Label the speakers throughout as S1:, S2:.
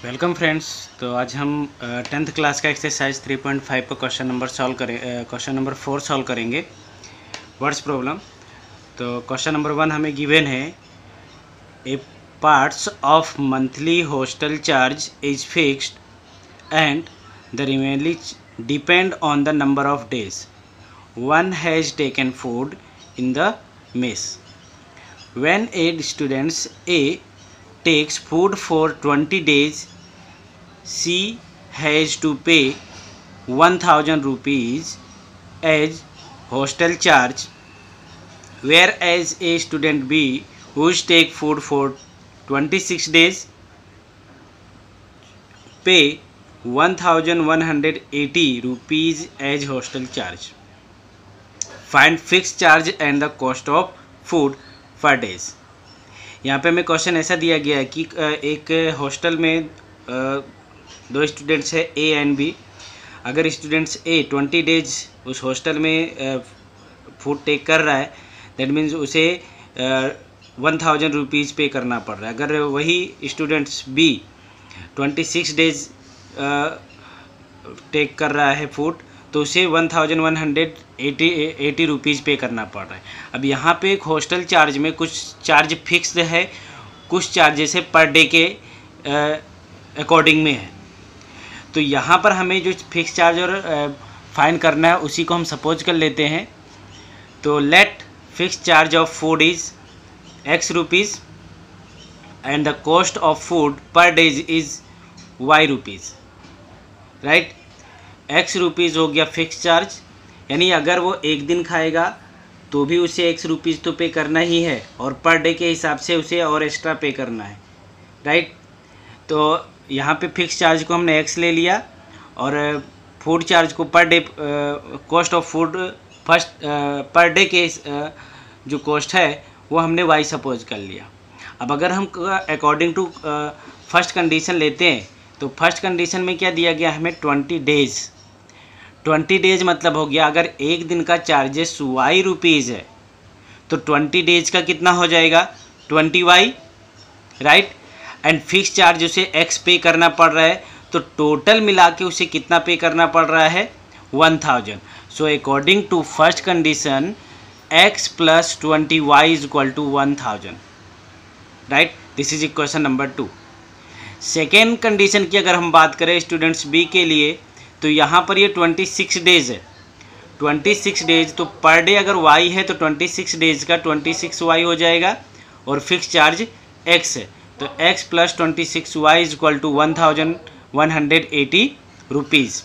S1: Welcome friends. तो आज हम 10th क्लास का एक्सरसाइज 3.5 का क्वेश्चन नंबर 4 सॉल्व करेंगे, वर्ड्स प्रॉब्लम। तो क्वेश्चन नंबर 1 हमें गिवन है, a parts of monthly hostel charge is fixed and the remaining depend on the number of days one has taken food in the mess. When a students a takes food for 20 days, she has to pay 1000 rupees as hostel charge, whereas a student B who take food for 26 days pay 1180 rupees as hostel charge. Find fixed charge and the cost of food per days. यहाँ पे हमें question ऐसा दिया गया है कि एक hostel में दो स्टूडेंट्स है ए एंड बी। अगर स्टूडेंट्स ए 20 डेज उस हॉस्टल में फूड टेक कर रहा है, दैट मीन्स उसे 1000 रुपीज़ पे करना पड़ रहा है। अगर वही स्टूडेंट्स बी 26 डेज टेक कर रहा है फूड, तो उसे 1180 रुपीज़ पे करना पड़ रहा है। अब यहाँ पे एक हॉस्टल चार्ज में कुछ चार्ज फिक्स्ड है, कुछ चार्जेस है पर डे के अकॉर्डिंग में है। तो यहाँ पर हमें जो फिक्स चार्ज और फाइन करना है उसी को हम सपोज कर लेते हैं। तो let fix charge of food is x rupees and the cost of food per days is y rupees, right. x rupees हो गया फिक्स चार्ज, यानी अगर वो एक दिन खाएगा तो भी उसे x रुपीज़ तो पे करना ही है, और पर डे के हिसाब से उसे और एक्स्ट्रा पे करना है, राइट। तो यहाँ पे फिक्स चार्ज को हमने x ले लिया और फूड चार्ज को per day cost of food first per day के जो कॉस्ट है वो हमने y सपोज कर लिया। अब अगर हम अकॉर्डिंग टू फर्स्ट कंडीशन लेते हैं तो फर्स्ट कंडीशन में क्या दिया गया हमें 20 डेज मतलब हो गया, अगर एक दिन का चार्जेस y रुपीज़ है तो 20 डेज का कितना हो जाएगा 20y, right. And fix charge उसे x पे करना पड़ रहा है, तो टोटल मिला के उसे कितना पे करना पड़ रहा है 1000। So according to first condition x plus 20y is equal to 1000, right. This is equation number 2। Second condition की अगर हम बात करें स्टूडेंट्स बी के लिए, तो यहाँ पर ये 26 डेज है, 26 डेज, तो पर डे अगर y है तो 26 डेज का 26y हो जाएगा और फिक्स चार्ज x है, तो x plus 26y is equal to 1180 rupees.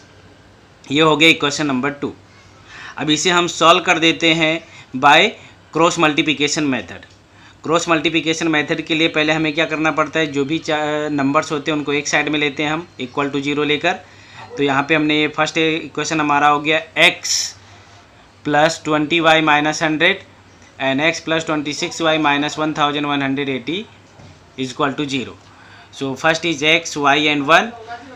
S1: ये हो गया इक्वेशन नंबर 2। अब इसे हम सॉल्व कर देते हैं by cross multiplication method. Cross multiplication method के लिए पहले हमें क्या करना पड़ता है, जो भी नंबर्स होते हैं उनको एक साइड में लेते हैं हम इक्वल टू 0 लेकर। तो यहाँ पे हमने ये फर्स्ट इक्वेशन हमारा हो गया x plus 20y minus 100 and x plus 26y minus 1180 is equal to 0। So first is x, y and 1,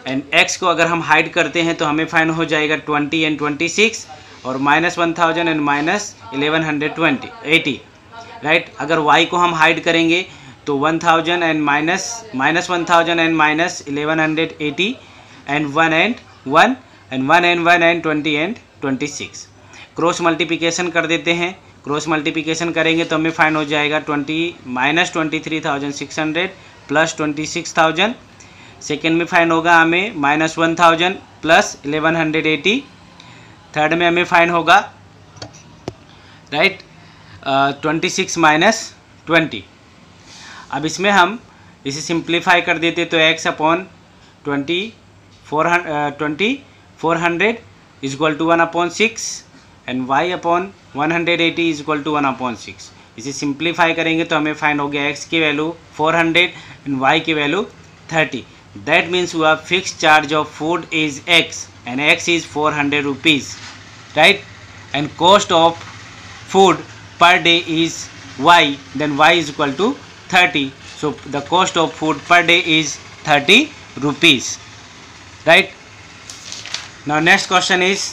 S1: and x को अगर हम हाइड करते हैं तो हमें फाइंड हो जाएगा 20 एंड 26 और माइनस 1000 एंड माइनस 1180, राइट। अगर y को हम हाइड करेंगे तो 1000 and minus 1000 and minus 1180 and 1 and 1 and 1 and 1 and 20 and 26। Cross multiplication कर देते हैं। क्रॉस मल्टीप्लिकेशन करेंगे तो हमें फाइंड हो जाएगा माइनस 23,600 प्लस 26,000। सेकेंड में फाइंड होगा हमें माइनस 1000 प्लस 1180। थर्ड में हमें फाइंड होगा, राइट, 26 माइनस 20। अब इसमें हम इसे सिंप्लीफाई कर देते तो x upon 2400 is equal to 1/6 and y upon 180 is equal to 1/6। इसे सिंप्लीफाई करेंगे तो हमें फाइंड हो गया x की वैल्यू 400 एंड y की वैल्यू 30। दैट मीन्स हुआ fix charge of food is x and x is 400 rupees, right. And cost of food per day is y, then y is equal to 30. So the cost of food per day is 30 rupees, right. Now next question is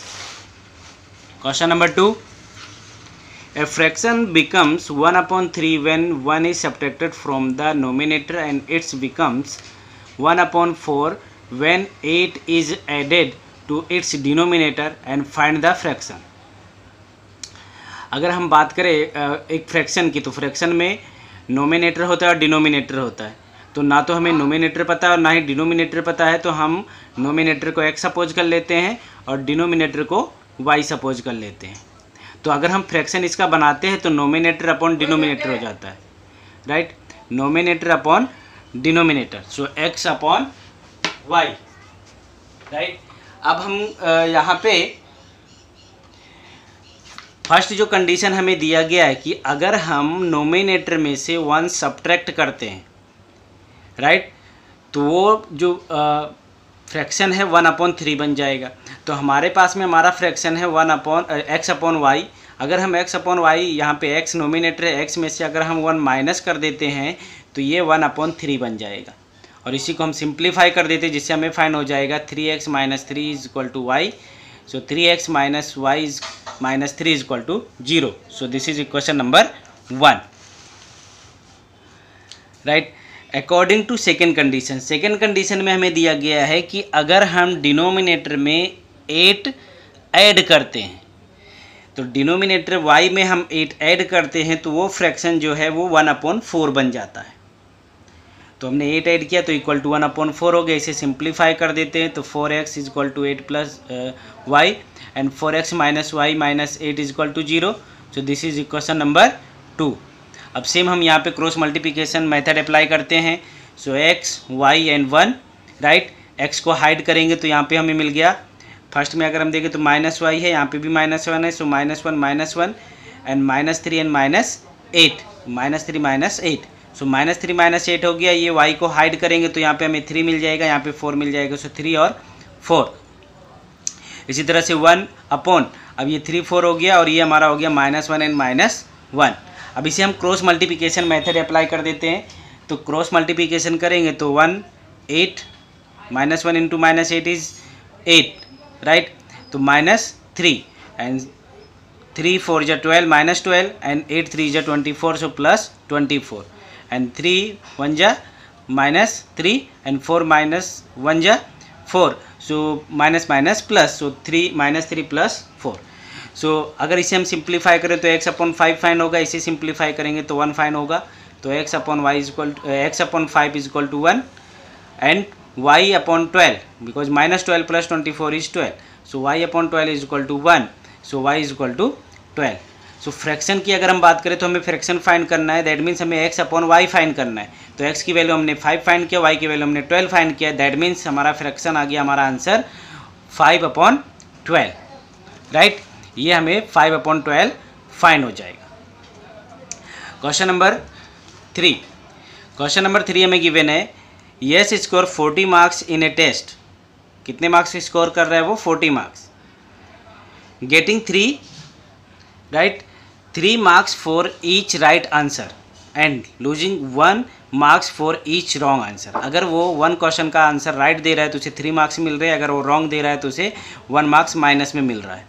S1: question number 2. A fraction becomes 1/3 when 1 is subtracted from the numerator and it becomes 1/4 when 8 is added to its denominator and find the fraction। अगर हम बात करें एक fraction की, तो fraction में nominator होता है और डिनोमिनेटर होता है। तो ना तो हमें नोमिनेटर पता है और ना ही डिनोमिनेटर पता है, तो हम नोमिनेटर को x सपोज कर लेते हैं और डिनोमिनेटर को y सपोज कर लेते हैं। तो अगर हम फ्रैक्शन इसका बनाते हैं तो नोमिनेटर अपॉन डिनोमिनेटर हो जाता है, राइट, नोमिनेटर अपॉन डिनोमिनेटर, सो x अपॉन y, राइट। अब हम यहाँ पे फर्स्ट जो कंडीशन हमें दिया गया है कि अगर हम नोमिनेटर में से 1 सब्ट्रैक्ट करते हैं, राइट, तो वो जो फ्रैक्शन है 1/3 बन जाएगा। तो हमारे पास में हमारा फ्रैक्शन है x अपॉन y। अगर हम x अपॉन y, यहाँ पे x नोमिनेटर है, x में से अगर हम 1 माइनस कर देते हैं तो ये 1/3 बन जाएगा। और इसी को हम सिंप्लीफाई कर देते हैं, जिससे हमें फाइंड हो जाएगा 3x - 3 is equal to y। So 3x - y - 3 is equal to 0। So this is equation number 1, right. According to second condition, second condition में हमें दिया गया है कि अगर हम डिनोमिनेटर में 8 ऐड करते हैं, तो डिनोमिनेटर y में हम 8 ऐड करते हैं तो वो फ्रैक्शन जो है वो 1/4 बन जाता है। तो हमने 8 ऐड किया तो इक्वल टू 1/4 हो गया। इसे सिंप्लीफाई कर देते हैं तो 4x is equal to 8 plus y and 4x - y - 8 is equal to 0। So this is equation number 2। अब सेम हम यहाँ पे क्रॉस मल्टीप्लिकेशन मेथड अप्लाई करते हैं। सो x, y and 1, right. x को हाइड करेंगे तो यहाँ पे हमें मिल गया, फर्स्ट में अगर हम देखें तो -y है, यहाँ पे भी -1 है, सो -1 एंड -3 एंड -8, -3 - 8, सो -3 - 8 हो गया। ये y को हाइड करेंगे तो यहाँ पे हमें 3 मिल जाएगा, यहाँ पे 4 मिल जाएगा, सो 3 और 4। इसी तरह से 1 अपॉन, अब ये 3 4 हो गया और ये हमारा हो गया -1 एंड -1। अब इसे हम क्रॉस मल्टीप्लिकेशन मेथड अप्लाई कर देते हैं। तो क्रॉस मल्टीप्लिकेशन करेंगे तो 1 8 -1 इंटू -8 इज 8, राइट। तो -3 एंड 3 4 जा 12 -12 एंड 8 3 जा 24, सो प्लस 24 एंड 3 1 जा -3 एंड 4 -1 जा 4, सो माइनस प्लस, सो 3 -3 प्लस 4। सो अगर इसे हम सिंप्लीफाई करें तो x/5 फाइन होगा, इसे सिंप्लीफाई करेंगे तो 1 फाइन होगा। तो x/5 is equal to 1 and y/12, because -12 plus 24 is 12, so y/12 is equal to 1, so y is equal to 12। So fraction की अगर हम बात करें तो हमें फ्रैक्शन फाइंड करना है, दैट मीन्स हमें x/y फाइंड करना है। तो x की वैल्यू हमने 5 फाइंड किया, y की वैल्यू हमने 12 फाइंड किया, दैट मीन्स हमारा फ्रैक्शन आ गया, हमारा आंसर 5/12, राइट। ये हमें 5/12 फाइंड हो जाएगा। क्वेश्चन नंबर 3, क्वेश्चन नंबर 3 हमें गिवन है, Yash score 40 marks in a test. कितने मार्क्स स्कोर कर रहा है वो? 40 marks. Getting 3, right, 3 marks for each right answer and losing 1 marks for each wrong answer. अगर वो 1 क्वेश्चन का आंसर राइट दे रहा है तो उसे 3 मार्क्स मिल रहे हैं, अगर वो रॉन्ग दे रहा है तो उसे 1 मार्क्स माइनस में मिल रहा है,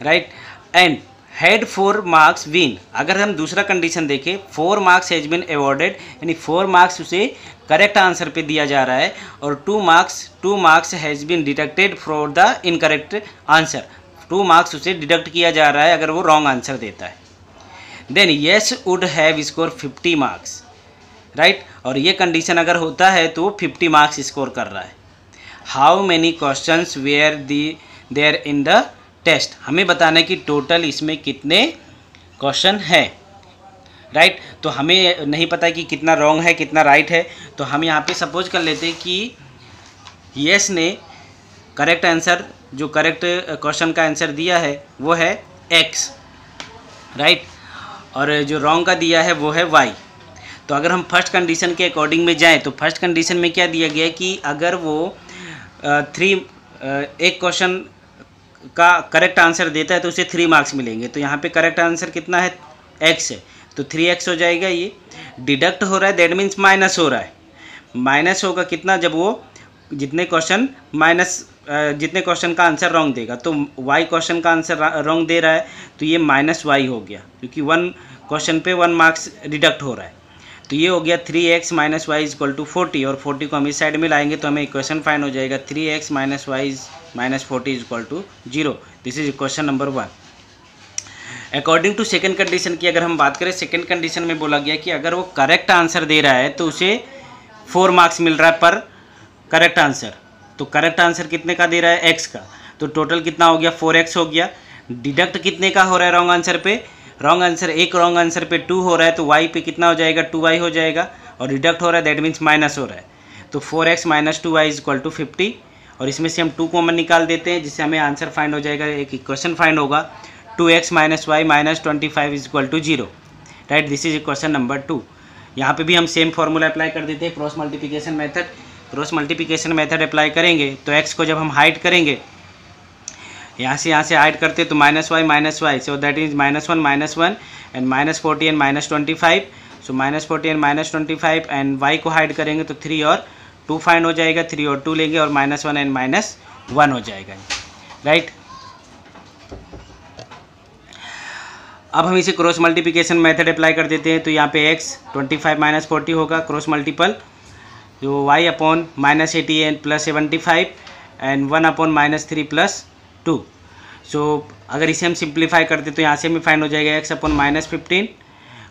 S1: right. And had 4 marks win. अगर हम दूसरा कंडीशन देखें, 4 मार्क्स हैज बिन अवॉर्डेड, यानी 4 मार्क्स उसे करेक्ट आंसर पे दिया जा रहा है और 2 marks has been deducted for the incorrect answer. 2 marks उसे डिडक्ट किया जा रहा है अगर वो रॉन्ग आंसर देता है। Then Yash would have score 50 marks, right. और ये कंडीशन अगर होता है तो 50 मार्क्स स्कोर कर रहा है। How many questions were there in the test. हमें बताना है कि टोटल इसमें कितने क्वेश्चन है, राइट। तो हमें नहीं पता कि कितना रॉन्ग है कितना राइट है, तो हम यहाँ पे सपोज कर लेते हैं कि यस ने करेक्ट आंसर, जो करेक्ट क्वेश्चन का आंसर दिया है वो है x, राइट, और जो रॉन्ग का दिया है वो है y। तो अगर हम फर्स्ट कंडीशन के अकॉर्डिंग में जाएं तो फर्स्ट कंडीशन में क्या दिया गया है कि अगर वो एक क्वेश्चन का करेक्ट आंसर देता है तो उसे 3 मार्क्स मिलेंगे। तो यहाँ पे करेक्ट आंसर कितना है? x है, तो 3x हो जाएगा। ये डिडक्ट हो रहा है, दैट मीन्स माइनस हो रहा है। माइनस होगा कितना? जब वो जितने क्वेश्चन का आंसर रॉन्ग देगा। तो y क्वेश्चन का आंसर रॉन्ग दे रहा है तो ये -y हो गया, क्योंकि 1 क्वेश्चन पे 1 मार्क्स डिडक्ट हो रहा है। तो ये हो गया 3x minus Y is equal to 40, और 40 को हम इस साइड में लाएंगे तो हमें इक्वेशन फाइंड हो जाएगा 3x minus Y minus 40 is equal to 0। This is equation number 1। According to second condition की अगर हम बात करें, सेकंड कंडीशन में बोला गया कि अगर वो करेक्ट आंसर दे रहा है तो उसे 4 मार्क्स मिल रहा है पर करेक्ट आंसर। तो करेक्ट आंसर कितने का दे रहा है, x का, तो टोटल कितना हो गया, 4x हो गया। डिडक्ट कितने का हो रहा है रॉन्ग आंसर पे, रॉन्ग आंसर एक रॉन्ग आंसर पे 2 हो रहा है, तो y पे कितना हो जाएगा, 2y हो जाएगा, और डिडक्ट हो रहा है दैट मीन्स माइनस हो रहा है, तो 4x minus 2y is equal to 50। और इसमें से हम 2 कॉमन निकाल देते हैं जिससे हमें आंसर फाइंड हो जाएगा, एक इक्वेशन फाइंड होगा 2x minus Y minus 25 is equal to 0, right. This is equation number 2। यहाँ पे भी हम सेम फार्मूला अप्लाई कर देते हैं, cross multiplication method. Cross multiplication method apply करेंगे तो x को जब हम हाइड करेंगे, यहाँ से हाइड करते तो minus y, so that is -1 and -40 and -25, so -40 and -25 and y को हाइड करेंगे तो 3 और 2 फाइंड हो जाएगा, 3 और 2 लेंगे और -1 एंड -1 हो जाएगा, राइट। अब हम इसे क्रॉस मल्टीप्लिकेशन मेथड अप्लाई कर देते हैं, तो यहाँ पे x 25 माइनस 40 होगा क्रॉस मल्टीपल, जो y upon -80 and +75 and 1 upon -3 + 2। सो अगर इसे हम सिंप्लीफाई करते तो यहाँ से हमें फाइंड हो जाएगा x अपॉन -15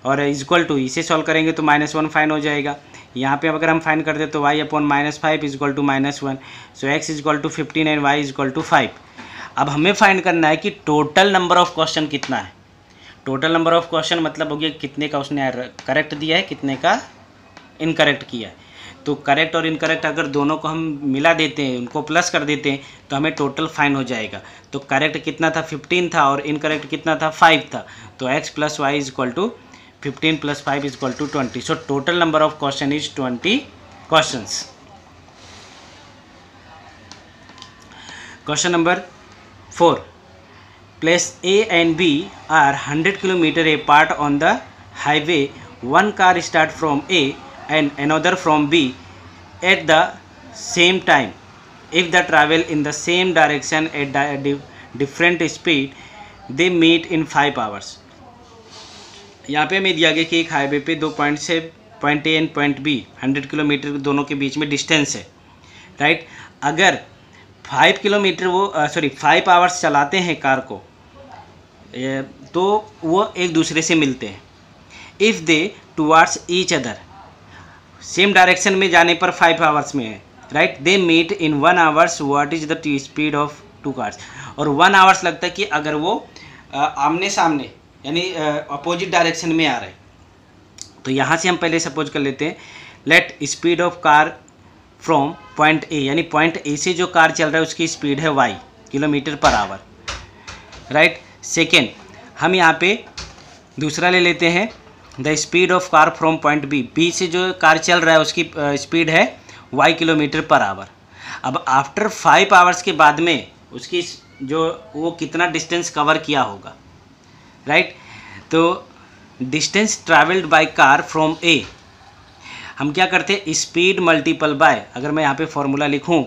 S1: और इक्वल टू, इसे सॉल्व करेंगे तो -1 फाइंड हो जाएगा। यहाँ पे अगर हम फाइंड करते तो y upon -5 is equal to -1, so x is equal to 15 and y is equal to 5। अब हमें फाइंड करना है कि टोटल नंबर ऑफ क्वेश्चन कितना है। टोटल नंबर ऑफ क्वेश्चन मतलब हो गया कितने का उसने करेक्ट दिया है, कितने का इनकरेक्ट किया है। तो करेक्ट और इनकरेक्ट अगर दोनों को हम मिला देते हैं, उनको प्लस कर देते हैं तो हमें टोटल फाइंड हो जाएगा। तो करेक्ट कितना था, 15 था, और इनकरेक्ट कितना था, 5 था। तो x plus y is equal to 15 + 5 is equal to 20। So total number of question is 20 questions. Question number 4, place A and B are 100 km apart on the highway. One car start from A and another from B at the same time. If they travel in the same direction at different speed, they meet in 5 hours. यहाँ पे हमें दिया गया कि एक highway पे 2 point से point A and point B 100 kilometre दोनों के बीच में डिस्टेंस है, राइट। अगर 5 आवर्स चलाते हैं कार को, तो वो एक दूसरे से मिलते हैं। If they towards each other, same direction में जाने पर 5 आवर्स में है, right. They meet in 1 hours, what is the speed of 2 cars. और 1 आवर्स लगता है कि अगर वो आमने सामने यानी अपोजिट डायरेक्शन में आ रहे हैं। तो यहाँ से हम पहले सपोज कर लेते हैं, let speed of car from point A, यानी पॉइंट ए से जो कार चल रहा है उसकी स्पीड है y kilometre per hour, right. Second, हम यहाँ पे दूसरा ले लेते हैं, the speed of car from point B, B से जो कार चल रहा है उसकी स्पीड है y किलोमीटर पर आवर। अब आफ्टर 5 आवर्स के बाद में उसकी जो वो कितना डिस्टेंस कवर किया होगा, राइट। तो distance travelled by car from a, हम क्या करते हैं, स्पीड मल्टीपल बाय, अगर मैं यहाँ पे फॉर्मूला लिखूँ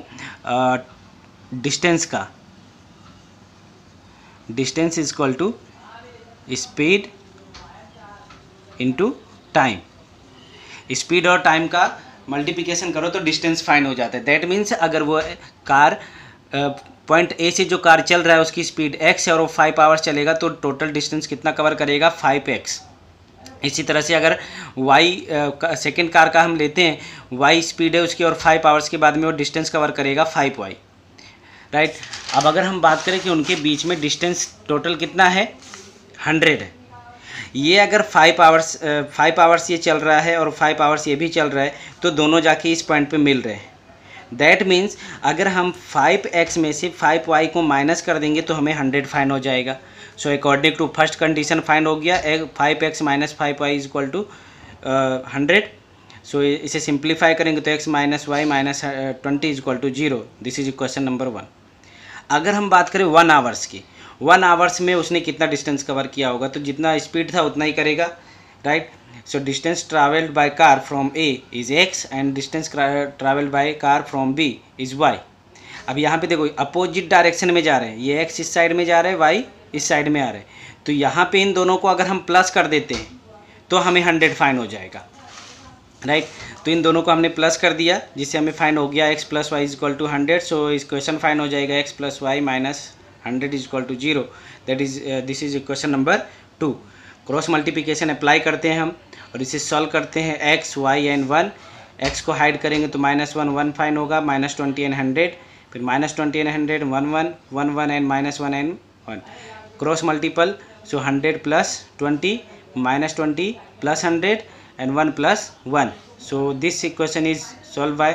S1: डिस्टेंस का, distance is equal to speed into time. Speed और टाइम का मल्टीप्लिकेशन करो तो डिस्टेंस फाइंड हो जाता है। दैट मीन्स अगर वो कार पॉइंट ए से जो कार चल रहा है उसकी स्पीड x है और वो 5 आवर्स चलेगा तो टोटल डिस्टेंस कितना कवर करेगा, 5x। इसी तरह से अगर y सेकेंड कार का हम लेते हैं, y स्पीड है उसकी और 5 आवर्स के बाद में वो डिस्टेंस कवर करेगा 5y, राइट। अब अगर हम बात करें कि उनके बीच में डिस्टेंस टोटल कितना है, 100 है। ये अगर 5 आवर्स ये चल रहा है और 5 आवर्स ये भी चल रहा है तो दोनों जाके इस पॉइंट पे मिल रहे हैं। दैट मीन्स अगर हम 5x में से 5y को माइनस कर देंगे तो हमें 100 फाइंड हो जाएगा। So according to first condition find हो गया, 5x minus 5y is equal to 100। So इसे सिंप्लीफाई करेंगे तो x minus Y minus 20 is equal to 0। This is question number 1। अगर हम बात करें 1 आवर्स की, 1 आवर्स में उसने कितना डिस्टेंस कवर किया होगा, तो जितना स्पीड था उतना ही करेगा, right. So distance travelled by car from A is x and distance travelled by car from b is y। अब यहाँ पे देखो अपोजिट डायरेक्शन में जा रहे हैं, ये x इस साइड में जा रहा है, y इस साइड में आ रहे हैं। तो यहाँ पे इन दोनों को अगर हम प्लस कर देते हैं तो हमें 100 फाइंड हो जाएगा, राइट। तो इन दोनों को हमने प्लस कर दिया, जिससे हमें फाइंड हो गया x + y = 100। सो इस क्वेश्चन फाइंड हो जाएगा x + y - 100 = 0। That is this is question number 2। Cross multiplication apply करते हैं हम और इसे सॉल्व करते हैं। x, y एंड 1, x को हाइड करेंगे तो -1 1 फाइंड होगा, -20 एंड 100, फिर -20 and 100 1 1 1 1 and -1 and 1। Cross multiple, so 100 + 20 -20 + 100 and 1 + 1. So this equation is solved by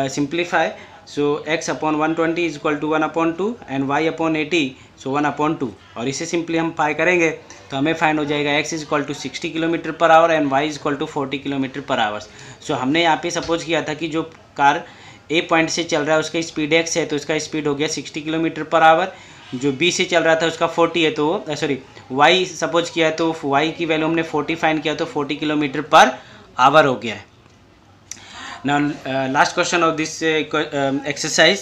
S1: simplify. So x upon 120 is equal to 1/2 and y upon 80 so 1/2। और इसे simply हम पाई करेंगे तो हमें फाइंड हो जाएगा x is equal to 60 km/h and y is equal to 40 km/h। सो हमने यहाँ पे सपोज किया था कि जो कार ए पॉइंट से चल रहा है उसका स्पीड x है, तो उसका स्पीड हो गया 60 km/h। जो बी से चल रहा था उसका 40 है, तो सॉरी y सपोज किया है, तो y की वैल्यू हमने 40 फाइंड किया, तो 40 km/h हो गया है। Now last question of this exercise,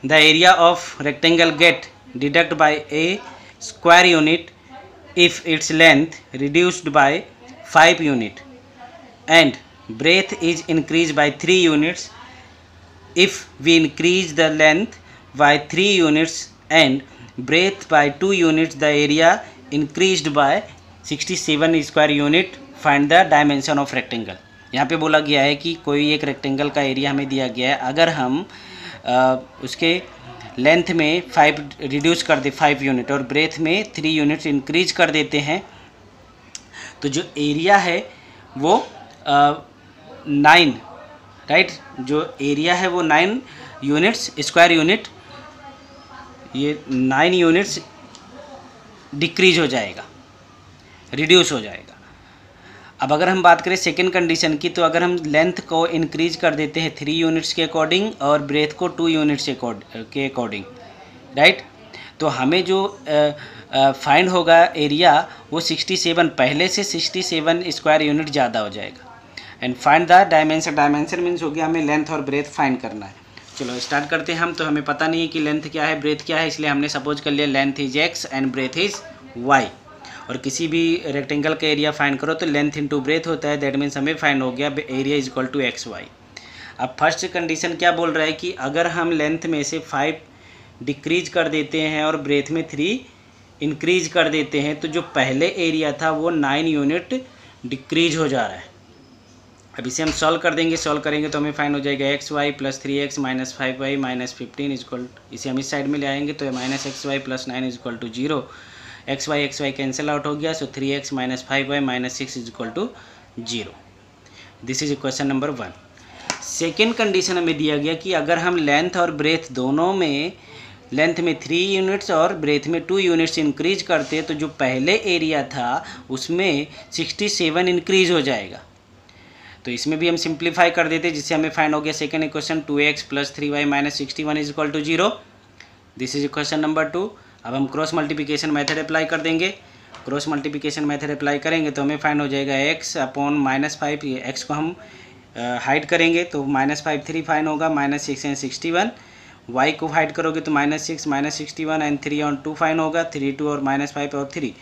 S1: the area of rectangle get deduct by a square unit if its length reduced by 5 unit and breadth is increased by 3 units. If we increase the length by 3 units and breadth by 2 units, the area increased by 67 square unit. Find the dimension of rectangle। यहाँ पे बोला गया है कि कोई एक rectangle का area हमें दिया गया है, अगर हम उसके लेंथ में 5 रिड्यूस कर दे 5 यूनिट और ब्रेथ में 3 यूनिट्स इंक्रीज कर देते हैं, तो जो एरिया है वो 9, राइट, जो एरिया है वो 9 यूनिट्स स्क्वायर यूनिट, ये 9 यूनिट्स डिक्रीज हो जाएगा, रिड्यूस हो जाएगा। अब अगर हम बात करें सेकेंड कंडीशन की, तो अगर हम लेंथ को इंक्रीज कर देते हैं 3 यूनिट्स के अकॉर्डिंग और ब्रेथ को 2 यूनिट्स के अकॉर्डिंग, राइट, तो हमें जो फाइंड होगा एरिया वो 67, पहले से 67 स्क्वायर यूनिट ज़्यादा हो जाएगा। And find the dimension, dimension means हो गया हमें लेंथ और ब्रेथ फाइंड करना है। चलो स्टार्ट करते हैं हम। तो हमें पता नहीं है कि लेंथ क्या है ब्रेथ क्या है, इसलिए हमने सपोज कर लिया length is x and breadth is y। और किसी भी रेक्टेंगल का एरिया फाइंड करो तो लेंथ इंटू ब्रेथ होता है, दैट मीन्स हमें फाइंड हो गया area is equal to XY। अब फर्स्ट कंडीशन क्या बोल रहा है कि अगर हम लेंथ में से 5 डिक्रीज कर देते हैं और ब्रेथ में 3 इंक्रीज कर देते हैं, तो जो पहले एरिया था वो 9 यूनिट डिक्रीज हो जा रहा है। अब इसे हम सॉल्व कर देंगे, सॉल्व करेंगे तो हमें फाइंड हो जाएगा XY + 3x - 5y - 15 is equal, इसे हम इस साइड में ले आएंगे तो -XY + 9 is equal to 0। XY cancel out हो गया, so 3x - 5y - 6 is equal to 0। This is question number 1। Second condition हमें दिया गया कि अगर हम लेंथ और ब्रेथ दोनों में, लेंथ में 3 यूनिट्स और ब्रेथ में 2 यूनिट्स इंक्रीज करते तो जो पहले एरिया था उसमें 67 इंक्रीज हो जाएगा। तो इसमें भी हम सिंप्लीफाई कर देते, जिससे हमें फाइंड हो गया second equation 2x + 3y - 61 is equal to 0। This is question number 2। अब हम क्रॉस मल्टीप्लिकेशन मेथड अप्लाई कर देंगे। क्रॉस मल्टीप्लिकेशन मेथड अप्लाई करेंगे तो हमें फाइंड हो जाएगा x अपॉन -5, ये x को हम हाइड करेंगे तो -5 3 फाइंड होगा, -6 एंड 61। y को हाइड करोगे तो -6 - 61 एंड 3 और 2 फाइंड होगा, 3 2 और -5 और 3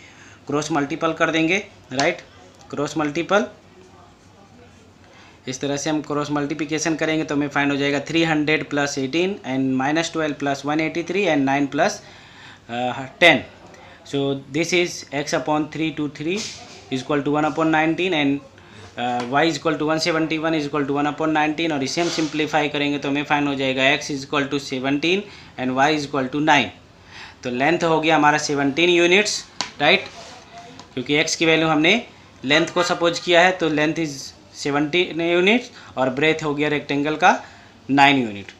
S1: क्रॉस मल्टीपल कर देंगे, राइट, क्रॉस मल्टीपल। इस तरह से हम क्रॉस मल्टीप्लिकेशन करेंगे तो हमें फाइंड हो जाएगा 300 + 18 and -12 + 183 and 9 + 10। So this is x upon 323 is equal to 1/19 and y is equal to 171 is equal to 1/19। और इसे हम सिंप्लीफाई करेंगे तो हमें फाइंड हो जाएगा x is equal to 17 and y is equal to 9। तो लेंथ हो गया हमारा 17 यूनिट्स, राइट, क्योंकि x की वैल्यू हमने लेंथ को सपोज किया है, तो लेंथ इज 17 यूनिट्स और ब्रेथ हो गया रेक्टेंगल का 9 यूनिट।